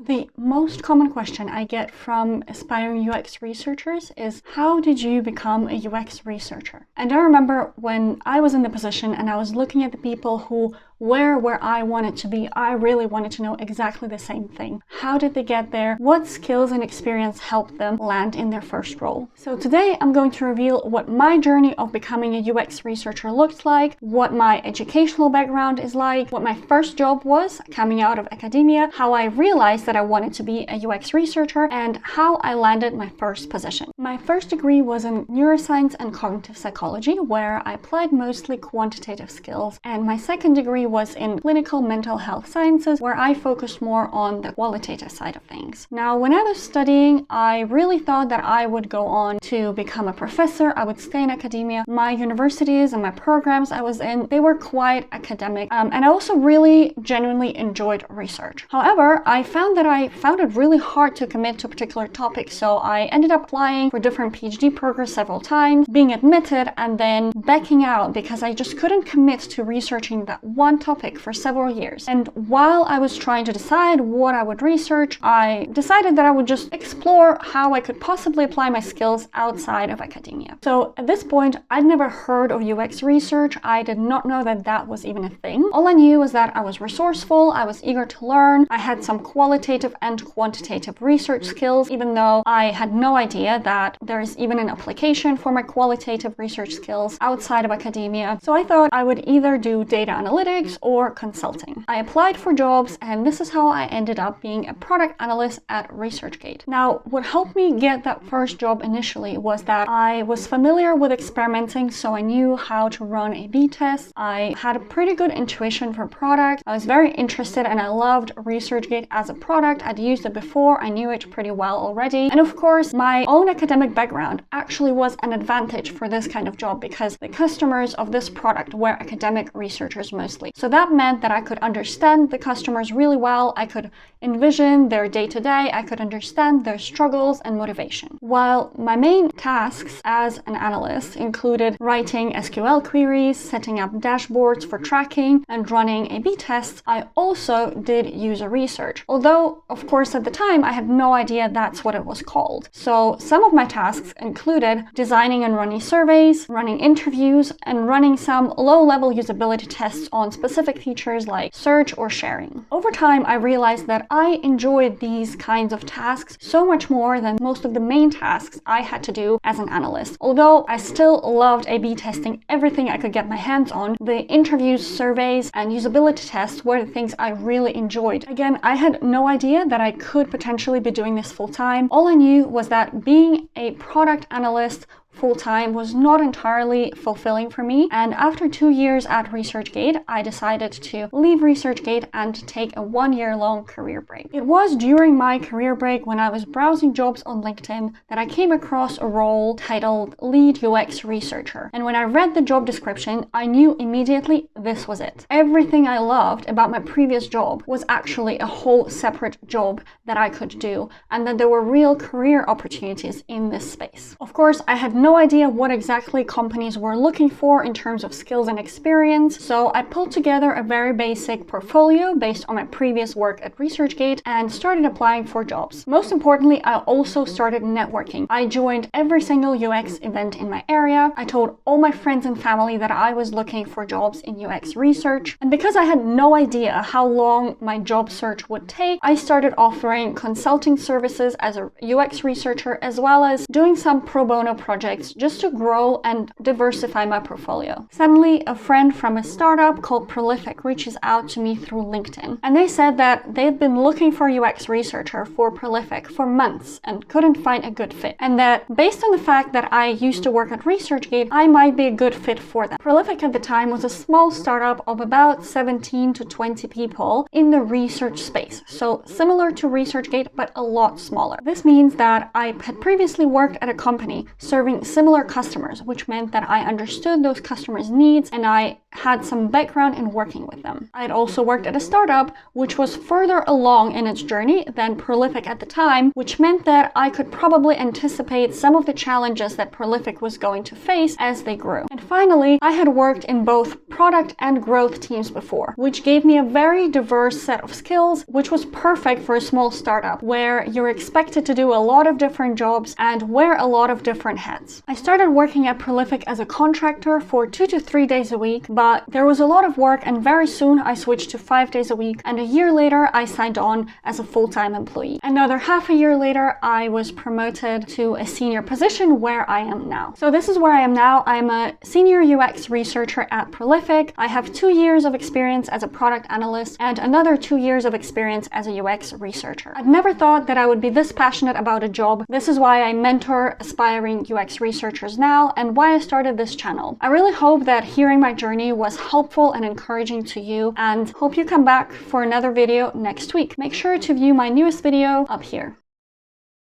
The most common question I get from aspiring UX researchers is, how did you become a UX researcher? And I remember when I was in the position and I was looking at the people who were where I wanted to be, I really wanted to know exactly the same thing. How did they get there? What skills and experience helped them land in their first role? So today I'm going to reveal what my journey of becoming a UX researcher looked like, what my educational background is like, what my first job was coming out of academia, how I realized that I wanted to be a UX researcher, and how I landed my first position. My first degree was in neuroscience and cognitive psychology, where I applied mostly quantitative skills, and my second degree was in clinical mental health sciences, where I focused more on the qualitative side of things. Now, when I was studying, I really thought that I would go on to become a professor. I would stay in academia. My universities and my programs I was in, they were quite academic, and I also really genuinely enjoyed research. However, I found it really hard to commit to a particular topic, so I ended up applying for different PhD programs several times, being admitted, and then backing out because I just couldn't commit to researching that one topic for several years. And while I was trying to decide what I would research, I decided that I would just explore how I could possibly apply my skills outside of academia. So at this point, I'd never heard of UX research. I did not know that that was even a thing. All I knew was that I was resourceful, I was eager to learn, I had some qualitative and quantitative research skills, even though I had no idea that there is even an application for my qualitative research skills outside of academia. So I thought I would either do data analytics or consulting. I applied for jobs, and this is how I ended up being a product analyst at ResearchGate. Now, what helped me get that first job initially was that I was familiar with experimenting, so I knew how to run A/B tests. I had a pretty good intuition for product. I was very interested and I loved ResearchGate as a product. I'd used it before, I knew it pretty well already. And of course, my own academic background actually was an advantage for this kind of job because the customers of this product were academic researchers mostly. So that meant that I could understand the customers really well. I could envision their day-to-day. I could understand their struggles and motivation. While my main tasks as an analyst included writing SQL queries, setting up dashboards for tracking, and running A/B tests, I also did user research. Although, of course, at the time, I had no idea that's what it was called. So some of my tasks included designing and running surveys, running interviews, and running some low-level usability tests on specific features like search or sharing. Over time, I realized that I enjoyed these kinds of tasks so much more than most of the main tasks I had to do as an analyst. Although I still loved A/B testing everything I could get my hands on, the interviews, surveys, and usability tests were the things I really enjoyed. Again, I had no idea that I could potentially be doing this full-time. All I knew was that being a product analyst full-time was not entirely fulfilling for me, and after 2 years at ResearchGate, I decided to leave ResearchGate and take a 1-year-long career break. It was during my career break when I was browsing jobs on LinkedIn that I came across a role titled Lead UX Researcher, and when I read the job description, I knew immediately this was it. Everything I loved about my previous job was actually a whole separate job that I could do, and that there were real career opportunities in this space. Of course, I had no idea what exactly companies were looking for in terms of skills and experience, so I pulled together a very basic portfolio based on my previous work at ResearchGate and started applying for jobs. Most importantly, I also started networking. I joined every single UX event in my area. I told all my friends and family that I was looking for jobs in UX research, and because I had no idea how long my job search would take, I started offering consulting services as a UX researcher, as well as doing some pro bono projects just to grow and diversify my portfolio. Suddenly, a friend from a startup called Prolific reaches out to me through LinkedIn, and they said that they'd been looking for a UX researcher for Prolific for months and couldn't find a good fit, and that based on the fact that I used to work at ResearchGate, I might be a good fit for them. Prolific at the time was a small startup of about 17 to 20 people in the research space, so similar to ResearchGate but a lot smaller. This means that I had previously worked at a company serving serving similar customers, which meant that I understood those customers' needs and I had some background in working with them. I had also worked at a startup which was further along in its journey than Prolific at the time, which meant that I could probably anticipate some of the challenges that Prolific was going to face as they grew. And finally, I had worked in both product and growth teams before, which gave me a very diverse set of skills, which was perfect for a small startup where you're expected to do a lot of different jobs and wear a lot of different hats. I started working at Prolific as a contractor for 2 to 3 days a week, but there was a lot of work and very soon I switched to 5 days a week, and a year later I signed on as a full-time employee. Another half a year later I was promoted to a senior position where I am now. So this is where I am now. I'm a senior UX researcher at Prolific. I have 2 years of experience as a product analyst and another 2 years of experience as a UX researcher. I've never thought that I would be this passionate about a job. This is why I mentor aspiring UX researchers now and why I started this channel. I really hope that hearing my journey was helpful and encouraging to you, and hope you come back for another video next week. Make sure to view my newest video up here.